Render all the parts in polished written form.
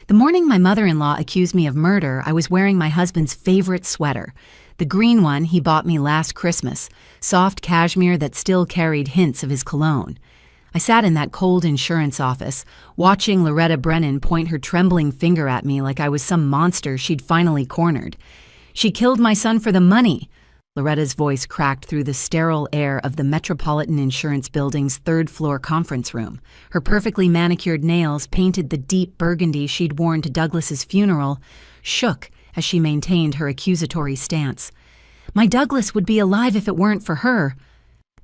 The morning my mother-in-law accused me of murder, I was wearing my husband's favorite sweater, the green one he bought me last Christmas, soft cashmere that still carried hints of his cologne. I sat in that cold insurance office, watching Loretta Brennan point her trembling finger at me like I was some monster she'd finally cornered. "She killed my son for the money." Loretta's voice cracked through the sterile air of the Metropolitan Insurance Building's third-floor conference room. Her perfectly manicured nails, painted the deep burgundy she'd worn to Douglas's funeral, shook as she maintained her accusatory stance. "My Douglas would be alive if it weren't for her."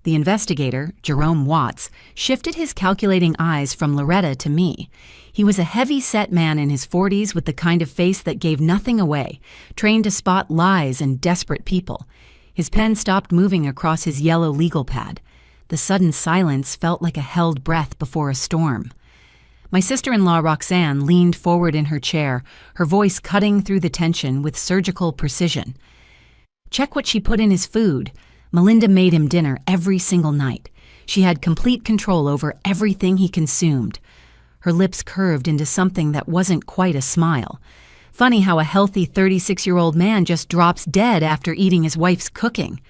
The investigator, Jerome Watts, shifted his calculating eyes from Loretta to me. He was a heavy-set man in his 40s with the kind of face that gave nothing away, trained to spot lies and desperate people. His pen stopped moving across his yellow legal pad. The sudden silence felt like a held breath before a storm. My sister-in-law Roxanne leaned forward in her chair, her voice cutting through the tension with surgical precision. "Check what she put in his food. Melinda made him dinner every single night. She had complete control over everything he consumed." Her lips curved into something that wasn't quite a smile. Funny how a healthy 36-year-old man just drops dead after eating his wife's cooking.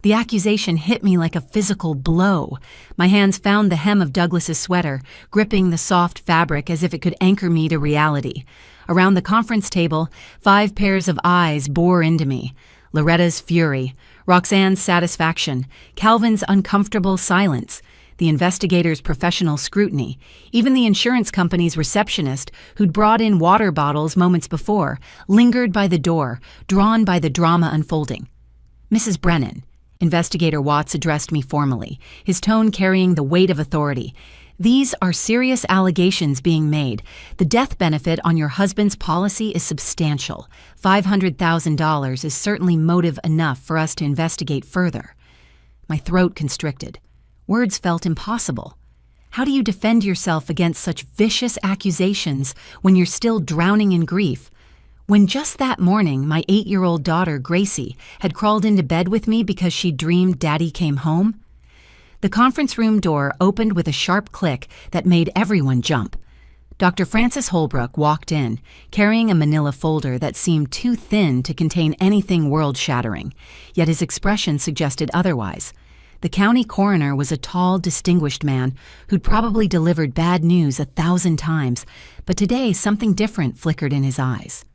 The accusation hit me like a physical blow. My hands found the hem of Douglas's sweater, gripping the soft fabric as if it could anchor me to reality. Around the conference table, 5 pairs of eyes bore into me. Loretta's fury, Roxanne's satisfaction, Calvin's uncomfortable silence, the investigator's professional scrutiny, even the insurance company's receptionist, who'd brought in water bottles moments before, lingered by the door, drawn by the drama unfolding. "Mrs. Brennan," Investigator Watts addressed me formally, his tone carrying the weight of authority. "These are serious allegations being made. The death benefit on your husband's policy is substantial. $500,000 is certainly motive enough for us to investigate further." My throat constricted. Words felt impossible. How do you defend yourself against such vicious accusations when you're still drowning in grief? When just that morning my 8-year-old daughter, Gracie, had crawled into bed with me because she dreamed Daddy came home? The conference room door opened with a sharp click that made everyone jump. Dr. Francis Holbrook walked in, carrying a manila folder that seemed too thin to contain anything world-shattering, yet his expression suggested otherwise. The county coroner was a tall, distinguished man who'd probably delivered bad news 1,000 times, but today something different flickered in his eyes.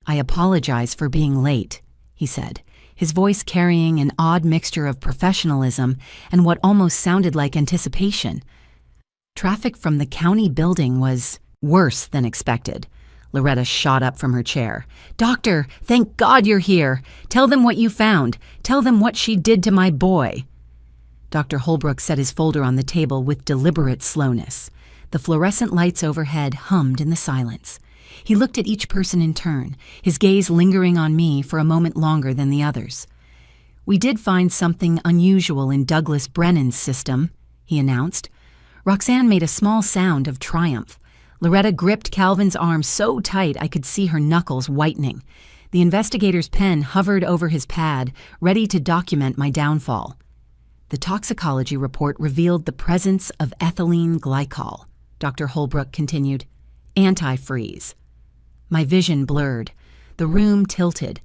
"I apologize for being late," he said, his voice carrying an odd mixture of professionalism and what almost sounded like anticipation. Traffic from the county building was worse than expected. Loretta shot up from her chair. "Doctor, thank God you're here. Tell them what you found. Tell them what she did to my boy." Dr. Holbrook set his folder on the table with deliberate slowness. The fluorescent lights overhead hummed in the silence. He looked at each person in turn, his gaze lingering on me for a moment longer than the others. "We did find something unusual in Douglas Brennan's system," he announced. Roxanne made a small sound of triumph. Loretta gripped Calvin's arm so tight I could see her knuckles whitening. The investigator's pen hovered over his pad, ready to document my downfall. "The toxicology report revealed the presence of ethylene glycol," Dr. Holbrook continued. "Antifreeze." My vision blurred. The room tilted.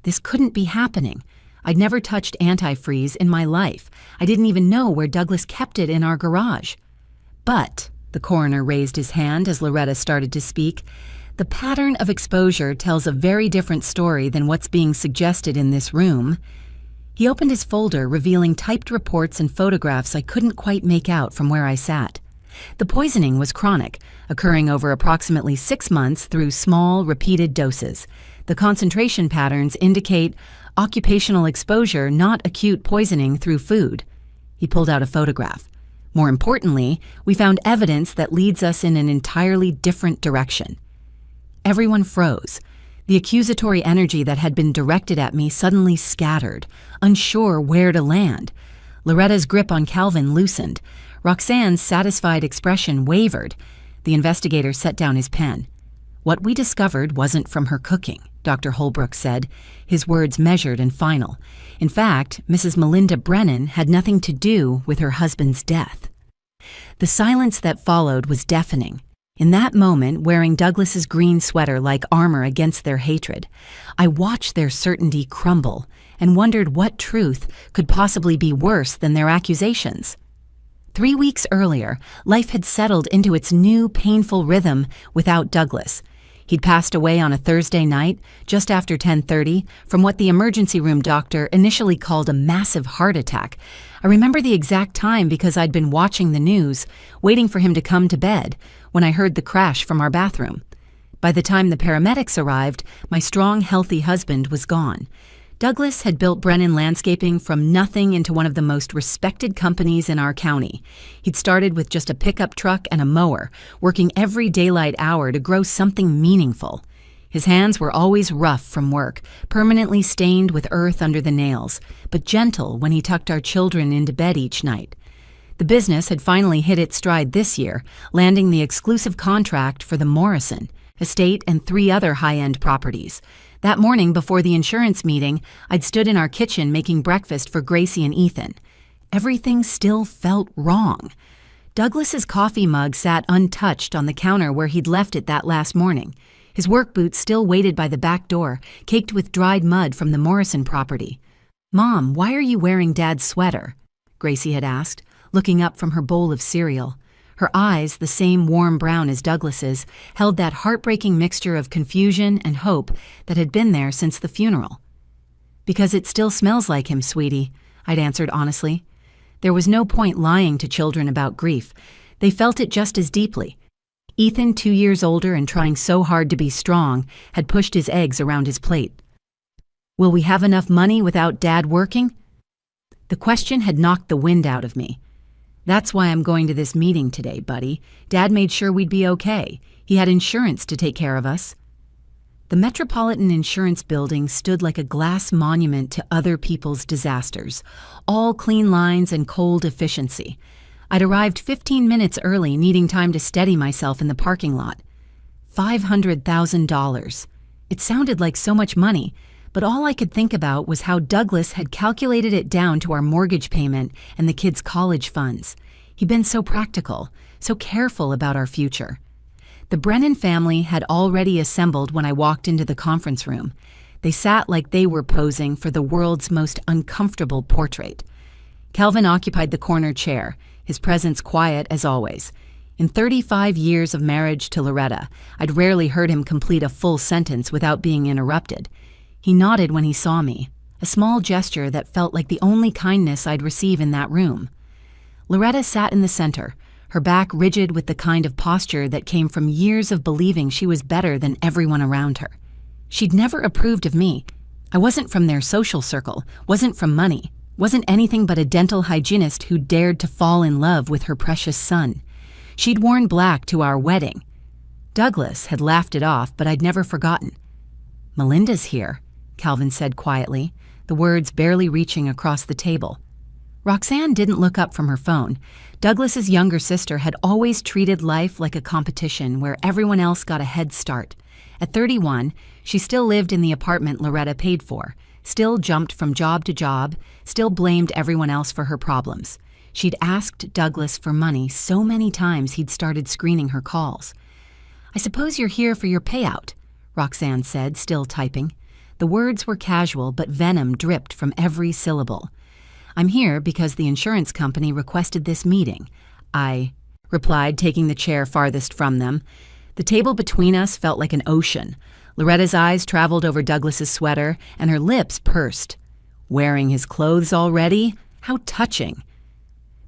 This couldn't be happening. I'd never touched antifreeze in my life. I didn't even know where Douglas kept it in our garage. "But," the coroner raised his hand as Loretta started to speak, "the pattern of exposure tells a very different story than what's being suggested in this room." He opened his folder, revealing typed reports and photographs I couldn't quite make out from where I sat. The poisoning was chronic, occurring over approximately 6 months through small, repeated doses. The concentration patterns indicate occupational exposure, not acute poisoning through food. He pulled out a photograph. More importantly, we found evidence that leads us in an entirely different direction. Everyone froze. The accusatory energy that had been directed at me suddenly scattered, unsure where to land. Loretta's grip on Calvin loosened. Roxanne's satisfied expression wavered. The investigator set down his pen. "What we discovered wasn't from her cooking," Dr. Holbrook said, his words measured and final. "In fact, Mrs. Melinda Brennan had nothing to do with her husband's death." The silence that followed was deafening. In that moment, wearing Douglas's green sweater like armor against their hatred, I watched their certainty crumble and wondered what truth could possibly be worse than their accusations. 3 weeks earlier, life had settled into its new, painful rhythm without Douglas. He'd passed away on a Thursday night, just after 10:30, from what the emergency room doctor initially called a massive heart attack. I remember the exact time because I'd been watching the news, waiting for him to come to bed, when I heard the crash from our bathroom. By the time the paramedics arrived, my strong, healthy husband was gone. Douglas had built Brennan Landscaping from nothing into one of the most respected companies in our county. He'd started with just a pickup truck and a mower, working every daylight hour to grow something meaningful. His hands were always rough from work, permanently stained with earth under the nails, but gentle when he tucked our children into bed each night. The business had finally hit its stride this year, landing the exclusive contract for the Morrison estate and 3 other high-end properties. That morning before the insurance meeting, I'd stood in our kitchen making breakfast for Gracie and Ethan. Everything still felt wrong. Douglas's coffee mug sat untouched on the counter where he'd left it that last morning. His work boots still waited by the back door, caked with dried mud from the Morrison property. "Mom, why are you wearing Dad's sweater?" Gracie had asked, looking up from her bowl of cereal. Her eyes, the same warm brown as Douglas's, held that heartbreaking mixture of confusion and hope that had been there since the funeral. "Because it still smells like him, sweetie," I'd answered honestly. There was no point lying to children about grief. They felt it just as deeply. Ethan, 2 years older and trying so hard to be strong, had pushed his eggs around his plate. "Will we have enough money without Dad working?" The question had knocked the wind out of me. "That's why I'm going to this meeting today, buddy. Dad made sure we'd be okay. He had insurance to take care of us." The Metropolitan Insurance Building stood like a glass monument to other people's disasters, all clean lines and cold efficiency. I'd arrived 15 minutes early, needing time to steady myself in the parking lot. $500,000. It sounded like so much money, but all I could think about was how Douglas had calculated it down to our mortgage payment and the kids' college funds. He'd been so practical, so careful about our future. The Brennan family had already assembled when I walked into the conference room. They sat like they were posing for the world's most uncomfortable portrait. Calvin occupied the corner chair, his presence quiet as always. In 35 years of marriage to Loretta, I'd rarely heard him complete a full sentence without being interrupted. He nodded when he saw me, a small gesture that felt like the only kindness I'd receive in that room. Loretta sat in the center, her back rigid with the kind of posture that came from years of believing she was better than everyone around her. She'd never approved of me. I wasn't from their social circle, wasn't from money, wasn't anything but a dental hygienist who dared to fall in love with her precious son. She'd worn black to our wedding. Douglas had laughed it off, but I'd never forgotten. "Melinda's here," Calvin said quietly, the words barely reaching across the table. Roxanne didn't look up from her phone. Douglas's younger sister had always treated life like a competition where everyone else got a head start. At 31, she still lived in the apartment Loretta paid for, still jumped from job to job, still blamed everyone else for her problems. She'd asked Douglas for money so many times he'd started screening her calls. "I suppose you're here for your payout," Roxanne said, still typing. The words were casual, but venom dripped from every syllable. "I'm here because the insurance company requested this meeting," I replied, taking the chair farthest from them. The table between us felt like an ocean. Loretta's eyes traveled over Douglas's sweater, and her lips pursed. "Wearing his clothes already? How touching."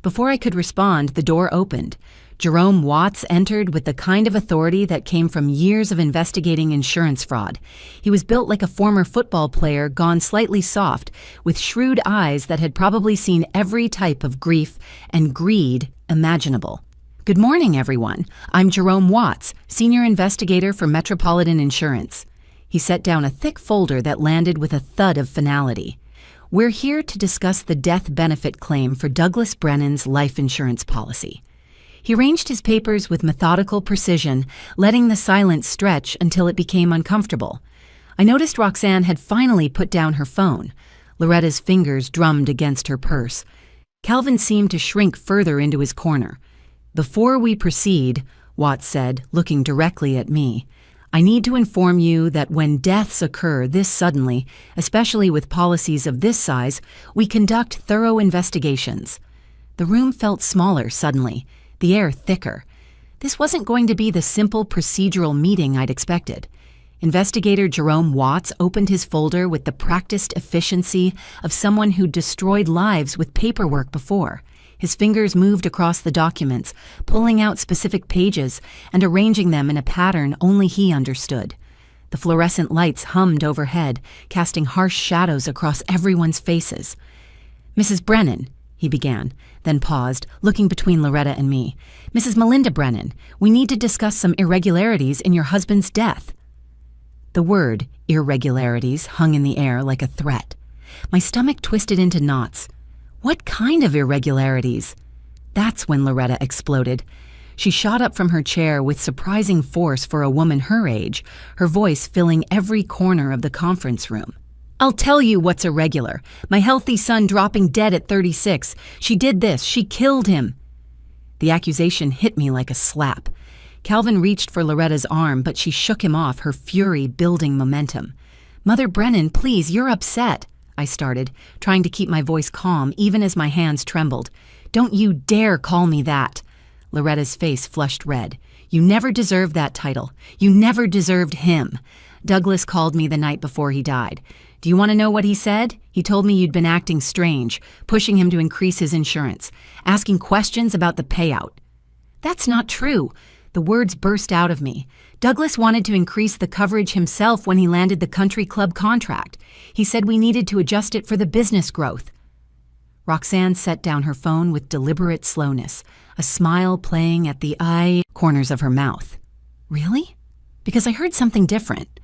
Before I could respond, the door opened. Jerome Watts entered with the kind of authority that came from years of investigating insurance fraud. He was built like a former football player gone slightly soft, with shrewd eyes that had probably seen every type of grief and greed imaginable. "Good morning, everyone. I'm Jerome Watts, Senior Investigator for Metropolitan Insurance." He set down a thick folder that landed with a thud of finality. "We're here to discuss the death benefit claim for Douglas Brennan's life insurance policy." He arranged his papers with methodical precision, letting the silence stretch until it became uncomfortable. I noticed Roxanne had finally put down her phone. Loretta's fingers drummed against her purse. Calvin seemed to shrink further into his corner. "Before we proceed, Watts said, looking directly at me. "I need to inform you that when deaths occur this suddenly, especially with policies of this size, we conduct thorough investigations." The room felt smaller suddenly, the air thicker. This wasn't going to be the simple procedural meeting I'd expected. Investigator Jerome Watts opened his folder with the practiced efficiency of someone who'd destroyed lives with paperwork before. His fingers moved across the documents, pulling out specific pages and arranging them in a pattern only he understood. The fluorescent lights hummed overhead, casting harsh shadows across everyone's faces. "Mrs. Brennan," he began, then paused, looking between Loretta and me. "Mrs. Melinda Brennan, we need to discuss some irregularities in your husband's death." The word irregularities hung in the air like a threat. My stomach twisted into knots. What kind of irregularities? That's when Loretta exploded. She shot up from her chair with surprising force for a woman her age, her voice filling every corner of the conference room. "I'll tell you what's irregular. My healthy son dropping dead at 36. She did this. She killed him." The accusation hit me like a slap. Calvin reached for Loretta's arm, but she shook him off, her fury building momentum. "Mother Brennan, please, you're upset," I started, trying to keep my voice calm even as my hands trembled. "Don't you dare call me that." Loretta's face flushed red. "You never deserved that title. You never deserved him. Douglas called me the night before he died. Do you want to know what he said? He told me you'd been acting strange, pushing him to increase his insurance, asking questions about the payout." "That's not true." The words burst out of me. "Douglas wanted to increase the coverage himself when he landed the country club contract. He said we needed to adjust it for the business growth." Roxanne set down her phone with deliberate slowness, a smile playing at the eye corners of her mouth. "Really? Because I heard something different.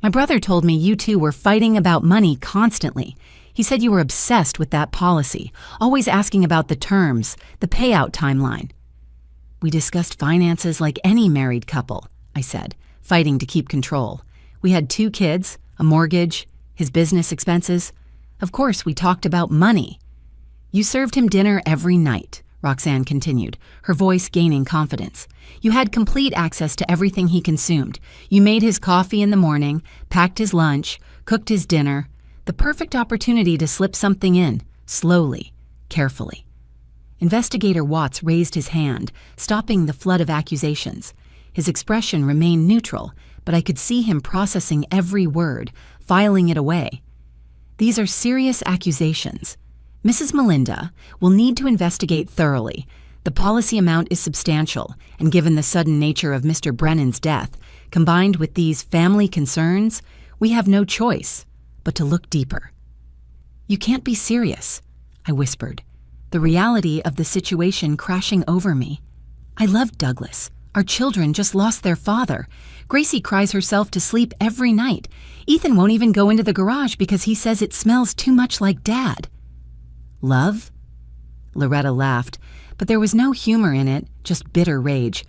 My brother told me you two were fighting about money constantly. He said you were obsessed with that policy, always asking about the terms, the payout timeline." "We discussed finances like any married couple," I said, fighting to keep control. "We had 2 kids, a mortgage, his business expenses. Of course, we talked about money." "You served him dinner every night," Roxanne continued, her voice gaining confidence. "You had complete access to everything he consumed. You made his coffee in the morning, packed his lunch, cooked his dinner. The perfect opportunity to slip something in, slowly, carefully." Investigator Watts raised his hand, stopping the flood of accusations. His expression remained neutral, but I could see him processing every word, filing it away. "These are serious accusations. Mrs. Melinda will need to investigate thoroughly. The policy amount is substantial, and given the sudden nature of Mr. Brennan's death, combined with these family concerns, we have no choice but to look deeper." "You can't be serious," I whispered, the reality of the situation crashing over me. "I love Douglas. Our children just lost their father. Gracie cries herself to sleep every night. Ethan won't even go into the garage because he says it smells too much like Dad." "Love?" Loretta laughed, but there was no humor in it, just bitter rage.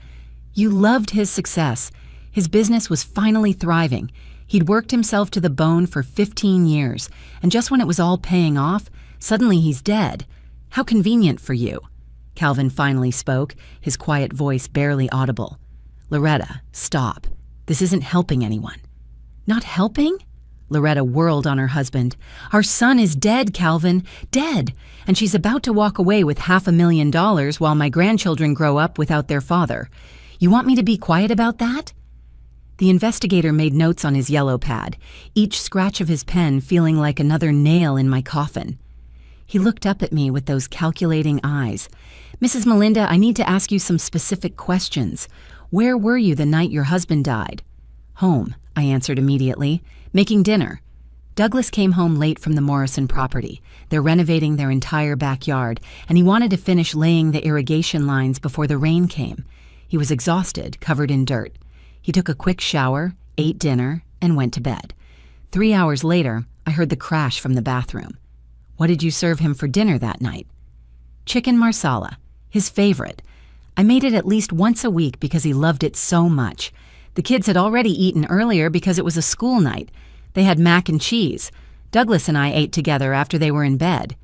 "You loved his success. His business was finally thriving. He'd worked himself to the bone for 15 years, and just when it was all paying off, suddenly he's dead. How convenient for you." Calvin finally spoke, his quiet voice barely audible. "Loretta, stop. This isn't helping anyone." "Not helping?" Loretta whirled on her husband. "Our son is dead, Calvin, dead, and she's about to walk away with $500,000 while my grandchildren grow up without their father. You want me to be quiet about that?" The investigator made notes on his yellow pad, each scratch of his pen feeling like another nail in my coffin. He looked up at me with those calculating eyes. "Mrs. Melinda, I need to ask you some specific questions. Where were you the night your husband died?" "Home," I answered immediately, "making dinner." Douglas came home late from the Morrison property. They're renovating their entire backyard, and he wanted to finish laying the irrigation lines before the rain came. He was exhausted, covered in dirt. He took a quick shower, ate dinner, and went to bed. 3 hours later, I heard the crash from the bathroom. "What did you serve him for dinner that night?" "Chicken marsala, his favorite. I made it at least once a week because he loved it so much. The kids had already eaten earlier because it was a school night. They had mac and cheese. Douglas and I ate together after they were in bed."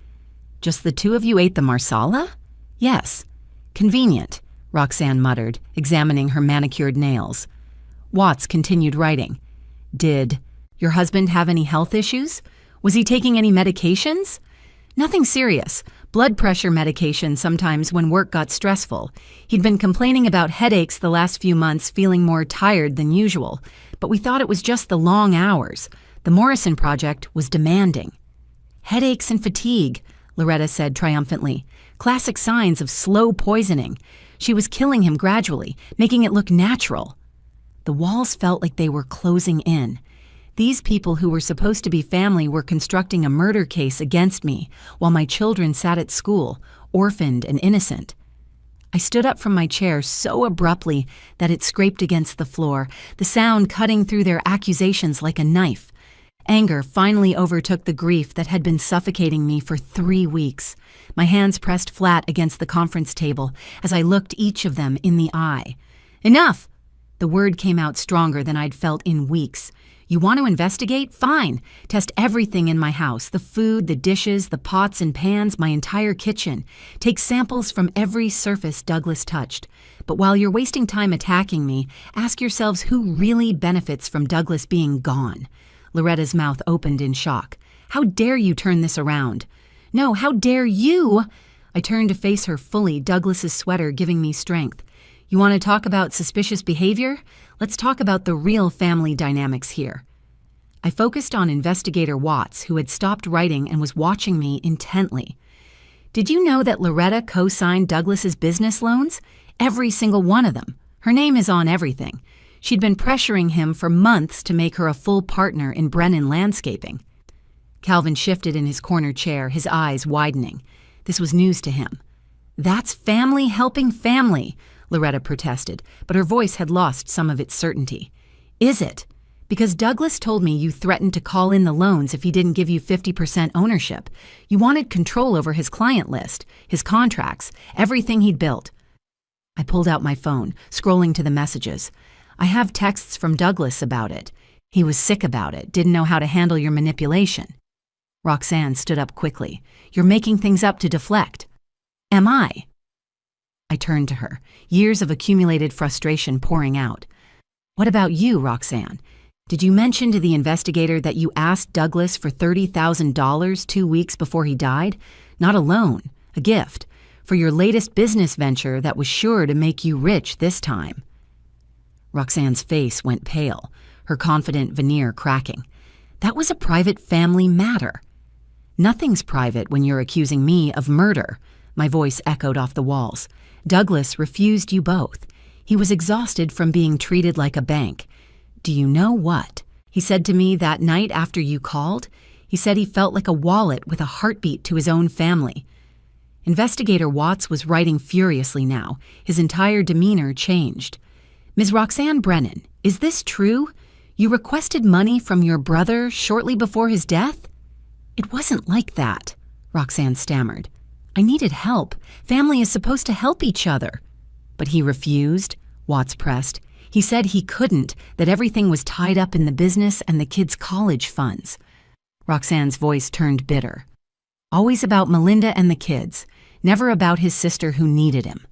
"Just the 2 of you ate the marsala?" "Yes." "Convenient. Roxanne muttered, examining her manicured nails. Watts continued writing. Did your husband have any health issues? Was he taking any medications? Nothing serious. Blood pressure medication sometimes when work got stressful. He'd been complaining about headaches the last few months, feeling more tired than usual, but we thought it was just the long hours. The Morrison project was demanding. Headaches and fatigue, Loretta said triumphantly. Classic signs of slow poisoning. She was killing him gradually, making it look natural. The walls felt like they were closing in. These people who were supposed to be family were constructing a murder case against me while my children sat at school, orphaned and innocent. I stood up from my chair so abruptly that it scraped against the floor, the sound cutting through their accusations like a knife. Anger finally overtook the grief that had been suffocating me for 3 weeks. My hands pressed flat against the conference table as I looked each of them in the eye. Enough! The word came out stronger than I'd felt in weeks. You want to investigate? Fine. Test everything in my house, the food, the dishes, the pots and pans, my entire kitchen. Take samples from every surface Douglas touched. But while you're wasting time attacking me, ask yourselves who really benefits from Douglas being gone. Loretta's mouth opened in shock. How dare you turn this around? No, how dare you? I turned to face her fully, Douglas's sweater giving me strength. You want to talk about suspicious behavior? Let's talk about the real family dynamics here. I focused on Investigator Watts, who had stopped writing and was watching me intently. Did you know that Loretta co-signed Douglas's business loans? Every single one of them. Her name is on everything. She'd been pressuring him for months to make her a full partner in Brennan Landscaping. Calvin shifted in his corner chair, his eyes widening. This was news to him. That's family helping family, Loretta protested, but her voice had lost some of its certainty. Is it? Because Douglas told me you threatened to call in the loans if he didn't give you 50% ownership. You wanted control over his client list, his contracts, everything he'd built. I pulled out my phone, scrolling to the messages. I have texts from Douglas about it. He was sick about it, didn't know how to handle your manipulation. Roxanne stood up quickly. You're making things up to deflect. Am I? I turned to her, years of accumulated frustration pouring out. What about you, Roxanne? Did you mention to the investigator that you asked Douglas for $30,000 2 weeks before he died? Not a loan, a gift, for your latest business venture that was sure to make you rich this time. Roxanne's face went pale, her confident veneer cracking. That was a private family matter. Nothing's private when you're accusing me of murder, my voice echoed off the walls. Douglas refused you both. He was exhausted from being treated like a bank. Do you know what? He said to me that night after you called. He said he felt like a wallet with a heartbeat to his own family. Investigator Watts was writing furiously now. His entire demeanor changed. Ms. Roxanne Brennan, is this true? You requested money from your brother shortly before his death? It wasn't like that, Roxanne stammered. I needed help. Family is supposed to help each other. But he refused, Watts pressed. He said he couldn't, that everything was tied up in the business and the kids' college funds. Roxanne's voice turned bitter. Always about Melinda and the kids, never about his sister who needed him.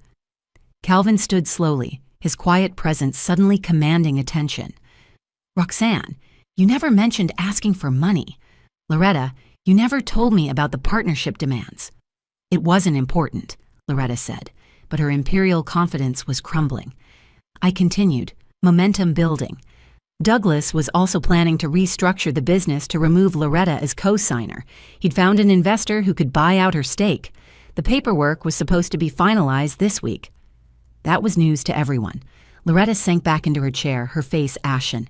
Calvin stood slowly, his quiet presence suddenly commanding attention. Roxanne, you never mentioned asking for money. Loretta, you never told me about the partnership demands. It wasn't important, Loretta said, but her imperial confidence was crumbling. I continued, momentum building. Douglas was also planning to restructure the business to remove Loretta as co-signer. He'd found an investor who could buy out her stake. The paperwork was supposed to be finalized this week. That was news to everyone. Loretta sank back into her chair, her face ashen.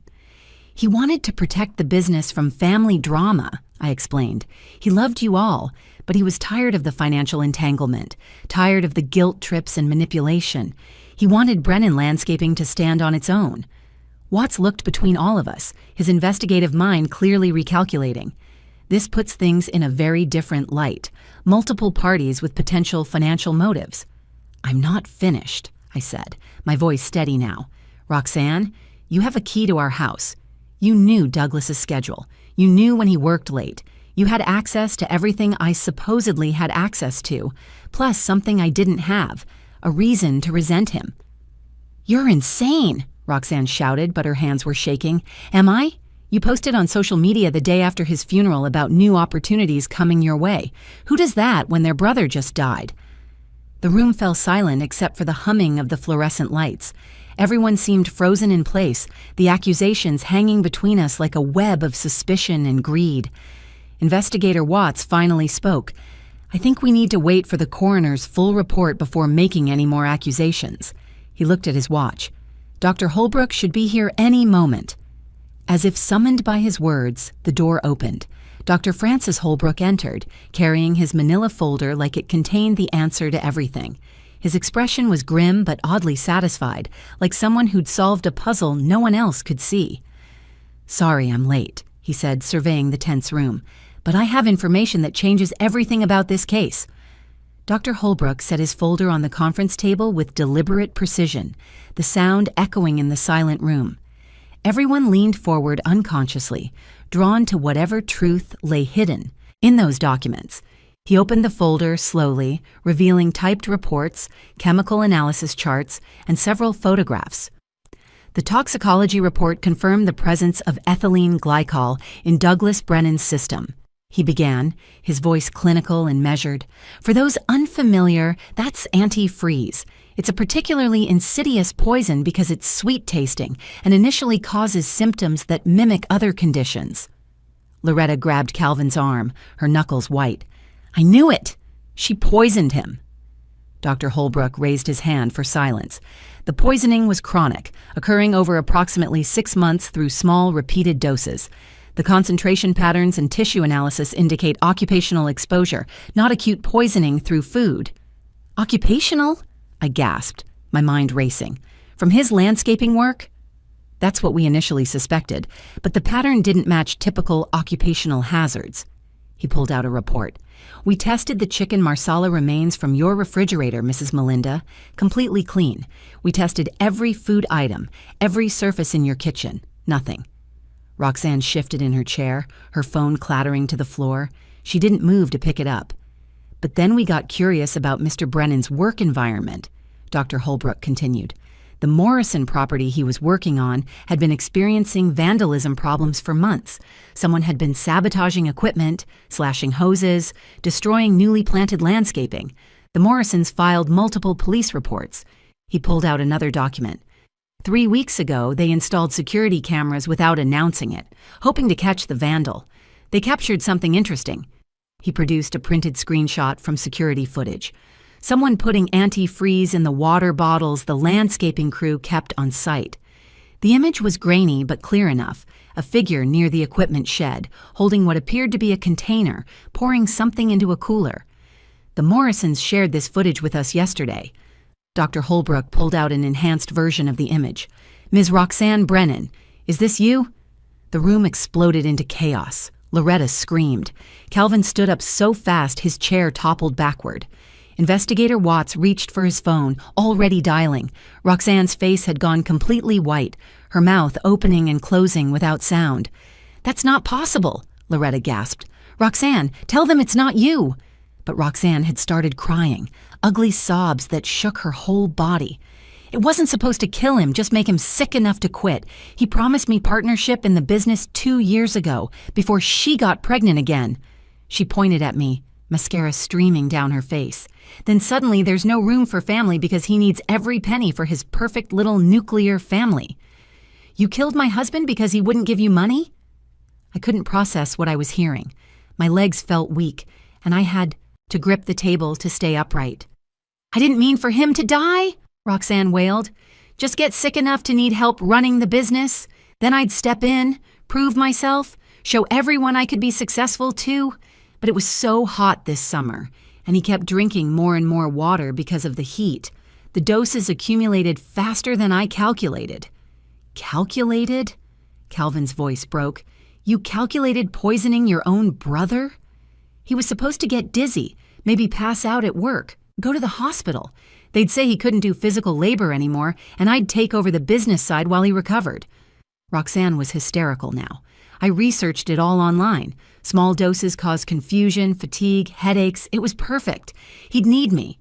He wanted to protect the business from family drama, I explained. He loved you all, but he was tired of the financial entanglement, tired of the guilt trips and manipulation. He wanted Brennan Landscaping to stand on its own. Watts looked between all of us, his investigative mind clearly recalculating. This puts things in a very different light, multiple parties with potential financial motives. I'm not finished, I said, my voice steady now. Roxanne, you have a key to our house. You knew Douglas's schedule. You knew when he worked late. You had access to everything I supposedly had access to, plus something I didn't have, a reason to resent him. "You're insane," Roxanne shouted, but her hands were shaking. "Am I? You posted on social media the day after his funeral about new opportunities coming your way. Who does that when their brother just died?" The room fell silent except for the humming of the fluorescent lights. Everyone seemed frozen in place, the accusations hanging between us like a web of suspicion and greed. Investigator Watts finally spoke. "I think we need to wait for the coroner's full report before making any more accusations." He looked at his watch. "Dr. Holbrook should be here any moment." As if summoned by his words, the door opened. Dr. Francis Holbrook entered, carrying his manila folder like it contained the answer to everything. His expression was grim but oddly satisfied, like someone who'd solved a puzzle no one else could see. "Sorry I'm late," he said, surveying the tense room, "but I have information that changes everything about this case." Dr. Holbrook set his folder on the conference table with deliberate precision, the sound echoing in the silent room. Everyone leaned forward unconsciously, drawn to whatever truth lay hidden in those documents. He opened the folder slowly, revealing typed reports, chemical analysis charts, and several photographs. The toxicology report confirmed the presence of ethylene glycol in Douglas Brennan's system. He began, his voice clinical and measured. "For those unfamiliar, that's antifreeze. It's a particularly insidious poison because it's sweet-tasting and initially causes symptoms that mimic other conditions." Loretta grabbed Calvin's arm, her knuckles white. "I knew it! She poisoned him." Dr. Holbrook raised his hand for silence. The poisoning was chronic, occurring over approximately 6 months through small, repeated doses. The concentration patterns and tissue analysis indicate occupational exposure, not acute poisoning through food. "Occupational?" I gasped, my mind racing. "From his landscaping work?" That's what we initially suspected, but the pattern didn't match typical occupational hazards. He pulled out a report. "We tested the chicken marsala remains from your refrigerator, Mrs. Melinda. Completely clean. We tested every food item, every surface in your kitchen. Nothing." Roxanne shifted in her chair, her phone clattering to the floor. She didn't move to pick it up. "But then we got curious about Mr. Brennan's work environment," Dr. Holbrook continued. "The Morrison property he was working on had been experiencing vandalism problems for months. Someone had been sabotaging equipment, slashing hoses, destroying newly planted landscaping. The Morrisons filed multiple police reports." He pulled out another document. 3 weeks ago, they installed security cameras without announcing it, hoping to catch the vandal. They captured something interesting. He produced a printed screenshot from security footage. Someone putting antifreeze in the water bottles the landscaping crew kept on site. The image was grainy but clear enough, a figure near the equipment shed, holding what appeared to be a container, pouring something into a cooler. "The Morrisons shared this footage with us yesterday." Dr. Holbrook pulled out an enhanced version of the image. "Ms. Roxanne Brennan, is this you?" The room exploded into chaos. Loretta screamed. Calvin stood up so fast his chair toppled backward. Investigator Watts reached for his phone, already dialing. Roxanne's face had gone completely white, her mouth opening and closing without sound. "That's not possible," Loretta gasped. "Roxanne, tell them it's not you." But Roxanne had started crying, ugly sobs that shook her whole body. "It wasn't supposed to kill him, just make him sick enough to quit. He promised me partnership in the business 2 years ago, before she got pregnant again." She pointed at me, mascara streaming down her face. "Then suddenly there's no room for family because he needs every penny for his perfect little nuclear family. You killed my husband because he wouldn't give you money?" I couldn't process what I was hearing. My legs felt weak, and I had to grip the table to stay upright. "I didn't mean for him to die," Roxanne wailed. "Just get sick enough to need help running the business. Then I'd step in, prove myself, show everyone I could be successful too. But it was so hot this summer, and he kept drinking more and more water because of the heat. The doses accumulated faster than I calculated." "Calculated?" Calvin's voice broke. "You calculated poisoning your own brother? He was supposed to get dizzy, maybe pass out at work, go to the hospital. They'd say he couldn't do physical labor anymore, and I'd take over the business side while he recovered." Roxanne was hysterical now. "I researched it all online. Small doses caused confusion, fatigue, headaches. It was perfect. He'd need me."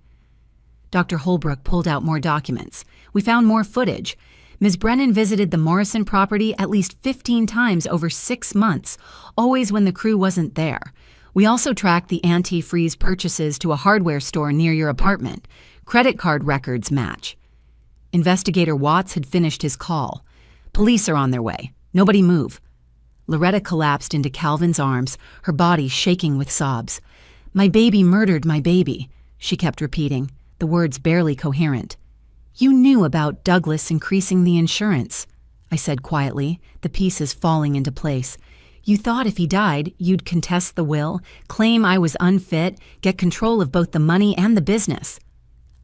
Dr. Holbrook pulled out more documents. We found more footage. Ms. Brennan visited the Morrison property at least 15 times over 6 months, always when the crew wasn't there. We also tracked the antifreeze purchases to a hardware store near your apartment. Credit card records match. Investigator Watts had finished his call. Police are on their way. Nobody move. Loretta collapsed into Calvin's arms, her body shaking with sobs. My baby murdered my baby, she kept repeating, the words barely coherent. You knew about Douglas increasing the insurance, I said quietly, the pieces falling into place. You thought if he died, you'd contest the will, claim I was unfit, get control of both the money and the business.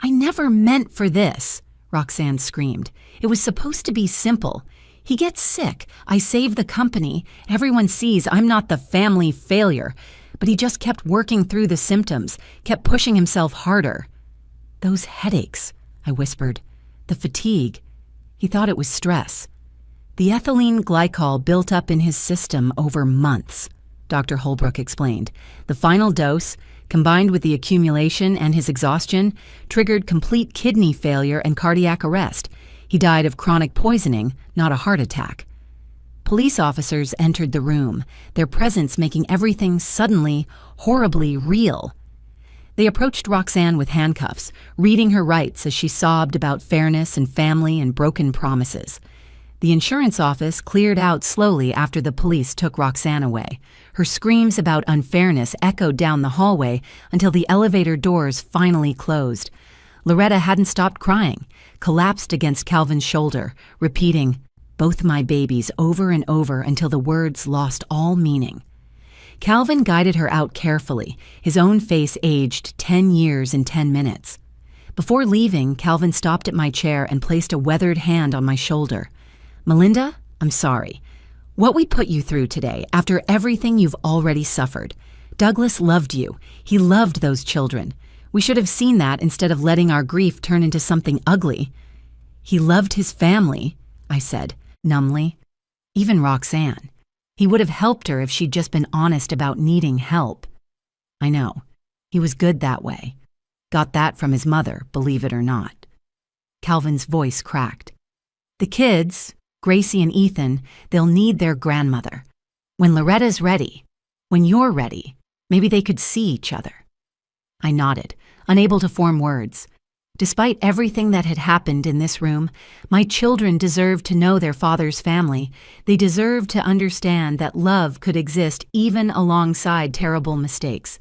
I never meant for this, Roxanne screamed. It was supposed to be simple. He gets sick. I save the company. Everyone sees I'm not the family failure. But he just kept working through the symptoms, kept pushing himself harder. Those headaches, I whispered. The fatigue. He thought it was stress. The ethylene glycol built up in his system over months, Dr. Holbrook explained. The final dose, combined with the accumulation and his exhaustion, triggered complete kidney failure and cardiac arrest. He died of chronic poisoning, not a heart attack. Police officers entered the room, their presence making everything suddenly, horribly real. They approached Roxanne with handcuffs, reading her rights as she sobbed about fairness and family and broken promises. The insurance office cleared out slowly after the police took Roxanne away. Her screams about unfairness echoed down the hallway until the elevator doors finally closed. Loretta hadn't stopped crying, collapsed against Calvin's shoulder, repeating, "Both my babies," over and over until the words lost all meaning. Calvin guided her out carefully, his own face aged 10 years in 10 minutes. Before leaving, Calvin stopped at my chair and placed a weathered hand on my shoulder. Melinda, I'm sorry. What we put you through today, after everything you've already suffered. Douglas loved you. He loved those children. We should have seen that instead of letting our grief turn into something ugly. He loved his family, I said, numbly. Even Roxanne. He would have helped her if she'd just been honest about needing help. I know. He was good that way. Got that from his mother, believe it or not. Calvin's voice cracked. The kids, Gracie and Ethan, they'll need their grandmother. When Loretta's ready, when you're ready, maybe they could see each other. I nodded, unable to form words. Despite everything that had happened in this room, my children deserved to know their father's family. They deserved to understand that love could exist even alongside terrible mistakes.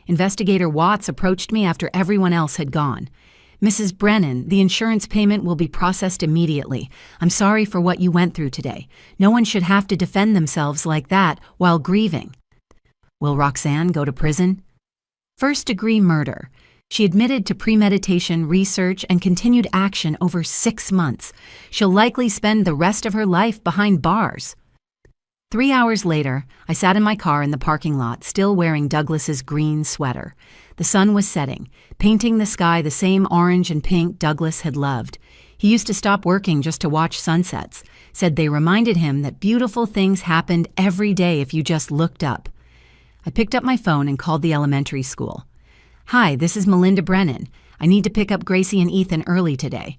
Investigator Watts approached me after everyone else had gone. Mrs. Brennan, the insurance payment will be processed immediately. I'm sorry for what you went through today. No one should have to defend themselves like that while grieving. Will Roxanne go to prison? First-degree murder. She admitted to premeditation, research, and continued action over 6 months. She'll likely spend the rest of her life behind bars. 3 hours later, I sat in my car in the parking lot, still wearing Douglas's green sweater. The sun was setting, painting the sky the same orange and pink Douglas had loved. He used to stop working just to watch sunsets, said they reminded him that beautiful things happened every day if you just looked up. I picked up my phone and called the elementary school. Hi, this is Melinda Brennan. I need to pick up Gracie and Ethan early today.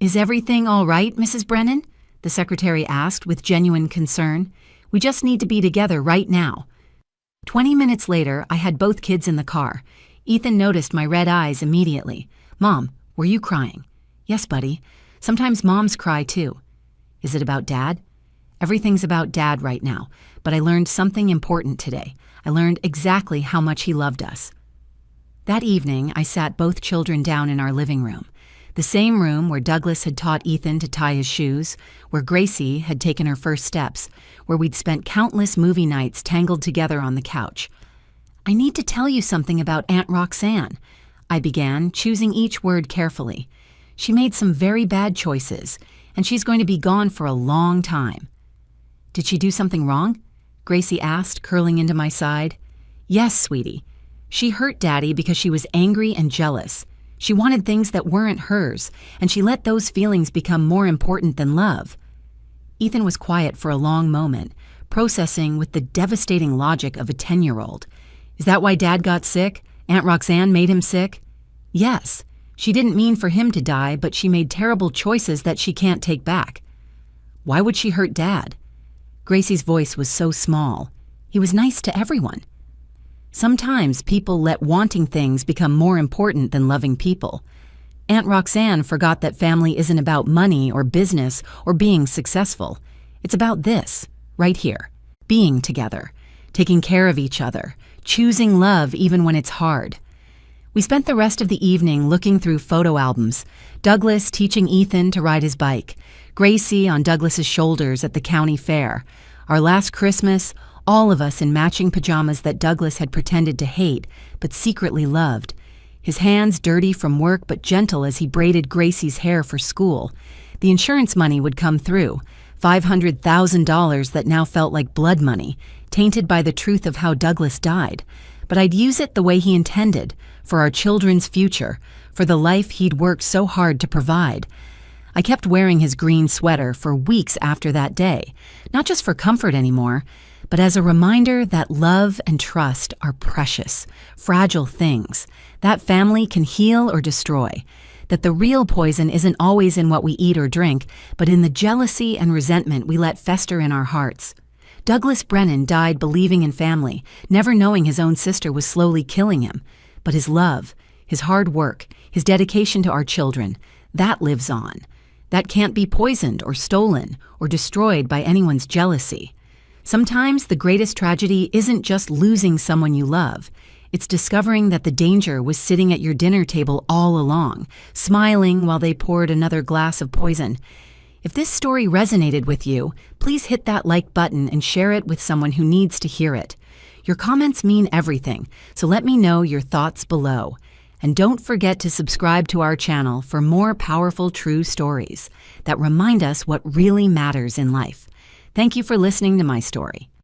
Is everything all right, Mrs. Brennan? The secretary asked with genuine concern. We just need to be together right now. 20 minutes later, I had both kids in the car. Ethan noticed my red eyes immediately. Mom, were you crying? Yes, buddy. Sometimes moms cry too. Is it about Dad? Everything's about Dad right now, but I learned something important today. I learned exactly how much he loved us. That evening, I sat both children down in our living room. The same room where Douglas had taught Ethan to tie his shoes, where Gracie had taken her first steps, where we'd spent countless movie nights tangled together on the couch. I need to tell you something about Aunt Roxanne, I began, choosing each word carefully. She made some very bad choices, and she's going to be gone for a long time. Did she do something wrong? Gracie asked, curling into my side. Yes, sweetie. She hurt Daddy because she was angry and jealous. She wanted things that weren't hers, and she let those feelings become more important than love. Ethan was quiet for a long moment, processing with the devastating logic of a 10-year-old. Is that why Dad got sick? Aunt Roxanne made him sick? Yes. She didn't mean for him to die, but she made terrible choices that she can't take back. Why would she hurt Dad? Gracie's voice was so small. He was nice to everyone. Sometimes people let wanting things become more important than loving people. Aunt Roxanne forgot that family isn't about money or business or being successful. It's about this, right here, being together, taking care of each other, choosing love even when it's hard. We spent the rest of the evening looking through photo albums, Douglas teaching Ethan to ride his bike, Gracie on Douglas's shoulders at the county fair. Our last Christmas, all of us in matching pajamas that Douglas had pretended to hate, but secretly loved. His hands dirty from work but gentle as he braided Gracie's hair for school. The insurance money would come through, $500,000 that now felt like blood money, tainted by the truth of how Douglas died. But I'd use it the way he intended, for our children's future, for the life he'd worked so hard to provide. I kept wearing his green sweater for weeks after that day, not just for comfort anymore, but as a reminder that love and trust are precious, fragile things, that family can heal or destroy, that the real poison isn't always in what we eat or drink, but in the jealousy and resentment we let fester in our hearts. Douglas Brennan died believing in family, never knowing his own sister was slowly killing him. But his love, his hard work, his dedication to our children, that lives on. That can't be poisoned or stolen or destroyed by anyone's jealousy. Sometimes the greatest tragedy isn't just losing someone you love. It's discovering that the danger was sitting at your dinner table all along, smiling while they poured another glass of poison. If this story resonated with you, please hit that like button and share it with someone who needs to hear it. Your comments mean everything, so let me know your thoughts below. And don't forget to subscribe to our channel for more powerful true stories that remind us what really matters in life. Thank you for listening to my story.